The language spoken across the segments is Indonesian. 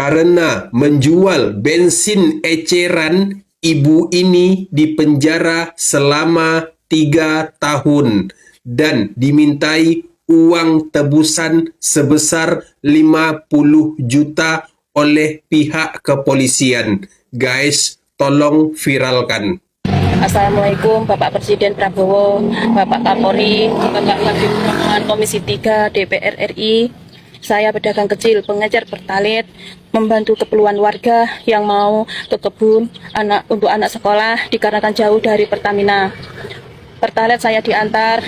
Karena menjual bensin eceran, ibu ini dipenjara selama 3 tahun dan dimintai uang tebusan sebesar 50 juta oleh pihak kepolisian. Guys, tolong viralkan. Assalamualaikum Bapak Presiden Prabowo, Bapak Kapolri, Bapak Kabid Humas Komisi 3 DPR RI. Saya pedagang kecil, pengecer pertalite, membantu keperluan warga yang mau ke kebun untuk anak sekolah dikarenakan jauh dari Pertamina. Pertalite saya diantar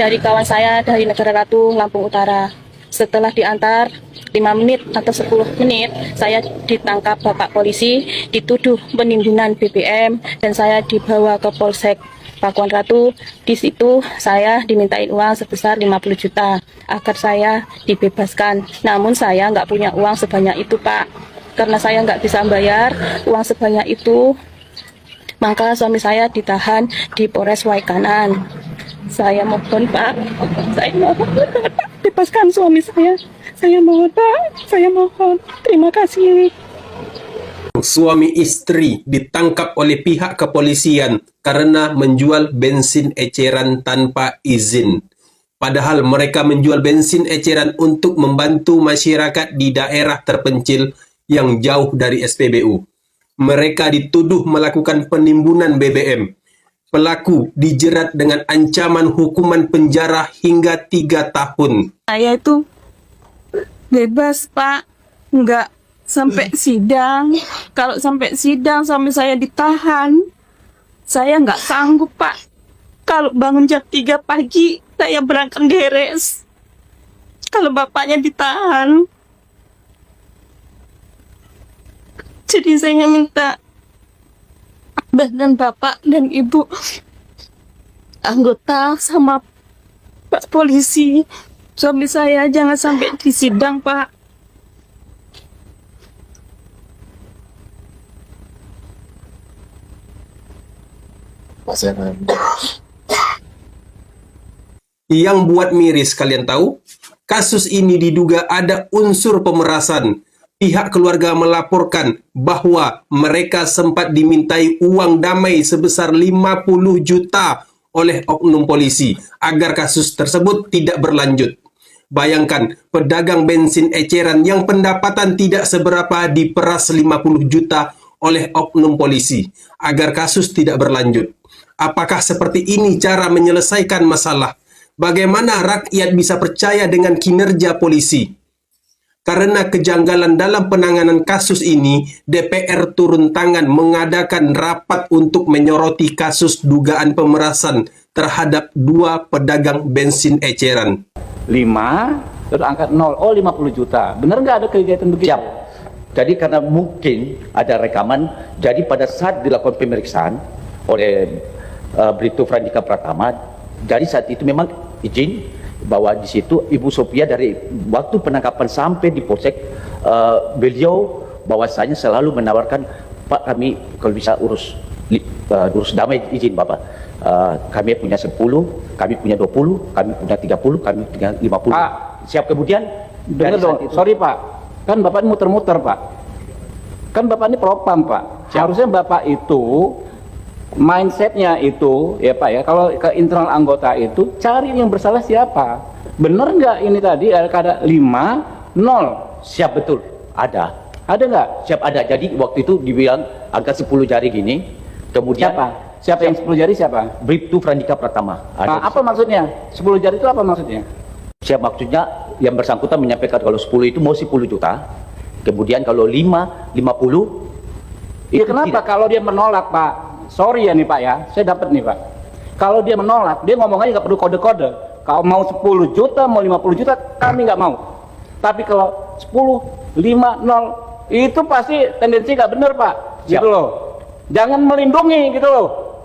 dari kawan saya dari Negara Ratu, Lampung Utara. Setelah diantar 5 menit atau 10 menit, saya ditangkap Bapak polisi, dituduh penimbunan BBM, dan saya dibawa ke Polsek Pakuan Ratu. Di situ saya dimintain uang sebesar 50 juta agar saya dibebaskan. Namun saya nggak punya uang sebanyak itu, Pak. Karena saya nggak bisa bayar uang sebanyak itu, maka suami saya ditahan di Polres Waikanan. Saya mohon, Pak, saya mohon, Pak, bebaskan suami saya. Saya mohon, Pak, saya mohon. Terima kasih. Suami istri ditangkap oleh pihak kepolisian karena menjual bensin eceran tanpa izin. Padahal mereka menjual bensin eceran untuk membantu masyarakat di daerah terpencil yang jauh dari SPBU. Mereka dituduh melakukan penimbunan BBM. Pelaku dijerat dengan ancaman hukuman penjara hingga 3 tahun. Saya itu bebas, Pak. Enggak sampai sidang. Kalau sampai sidang suami saya ditahan, saya nggak sanggup, Pak. Kalau bangun jam 3 pagi, saya berangkat beres. Kalau bapaknya ditahan. Jadi saya minta Abah dan Bapak dan Ibu anggota sama Pak polisi, suami saya jangan sampai disidang, Pak. Yang buat miris, kalian tahu? Kasus ini diduga ada unsur pemerasan. Pihak keluarga melaporkan bahwa mereka sempat dimintai uang damai sebesar 50 juta oleh oknum polisi agar kasus tersebut tidak berlanjut. Bayangkan, pedagang bensin eceran yang pendapatan tidak seberapa diperas 50 juta oleh oknum polisi agar kasus tidak berlanjut. Apakah seperti ini cara menyelesaikan masalah? Bagaimana rakyat bisa percaya dengan kinerja polisi? Karena kejanggalan dalam penanganan kasus ini, DPR turun tangan mengadakan rapat untuk menyoroti kasus dugaan pemerasan terhadap 2 pedagang bensin eceran. 5, terus angka 0, oh 50 juta. Benar nggak ada kegiatan begitu? Siap. Jadi karena mungkin ada rekaman, jadi pada saat dilakukan pemeriksaan oleh Bribtu Frandika Pratama, jadi saat itu memang izin bahwa di situ Ibu Sophia dari waktu penangkapan sampai di Polsek, beliau bahwasanya selalu menawarkan, Pak, kami kalau bisa urus damai, izin Bapak, kami punya 10, kami punya 20, kami punya 30, kami punya 50. Pak, siap. Kemudian dengar dong, sorry Pak, kan Bapak ini muter-muter Pak, kan Bapak ini propam Pak. Harusnya Bapak itu mindsetnya itu ya Pak ya, kalau ke internal anggota itu cari yang bersalah siapa. Bener nggak ini tadi ada 5, 0? Siap, betul, ada nggak? siap, ada. Jadi waktu itu dibilang angka 10 jari gini, kemudian siapa yang 10 jari siapa? Bribtu Frandika Pratama. Nah, apa maksudnya 10 jari itu apa maksudnya? Siap, maksudnya yang bersangkutan menyampaikan kalau 10 itu mau 10 juta, kemudian kalau 5, 50. Iya, kenapa tidak. kalau dia menolak Pak? Sorry ya nih Pak ya, saya dapat nih Pak. Kalau dia menolak, dia ngomong aja nggak perlu kode-kode. Kalau mau 10 juta, mau 50 juta, kami nggak mau. Tapi kalau 10, 5, 0, itu pasti tendensi nggak bener Pak. Siap. Gitu loh. Jangan melindungi gitu loh.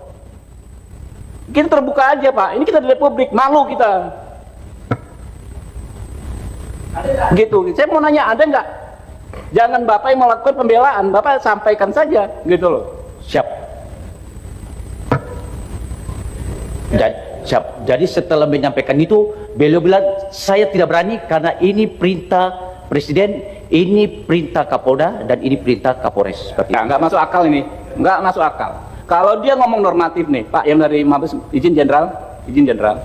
Kita terbuka aja Pak. Ini kita di Republik, malu kita. Gitu. Saya mau nanya, ada nggak? Jangan Bapak yang melakukan pembelaan, Bapak sampaikan saja, gitu loh. Siap. Jadi setelah menyampaikan itu, beliau bilang saya tidak berani karena ini perintah Presiden, Ini perintah Kapolda dan ini perintah Kapolres. Seperti Nggak masuk akal ini, nggak masuk akal. Kalau dia ngomong normatif nih, Pak, yang dari Mabes, izin Jenderal.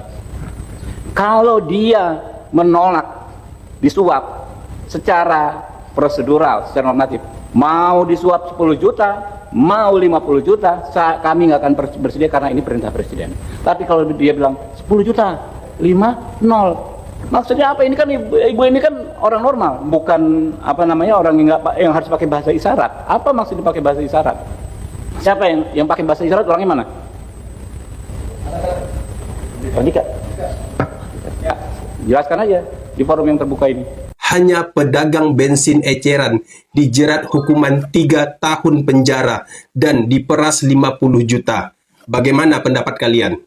Kalau dia menolak disuap secara prosedural, secara normatif, mau disuap 10 juta, mau 50 juta, kami nggak akan bersedia karena ini perintah Presiden. Tapi kalau dia bilang 10 juta, 5, 0. Maksudnya apa? Ini kan ibu ini kan orang normal, bukan apa namanya orang yang harus pakai bahasa isyarat. Apa maksudnya pakai bahasa isyarat? Siapa yang pakai bahasa isyarat, orangnya mana? Andika. Ya, jelaskan aja di forum yang terbuka ini. Hanya pedagang bensin eceran dijerat hukuman 3 tahun penjara dan diperas 50 juta. Bagaimana pendapat kalian?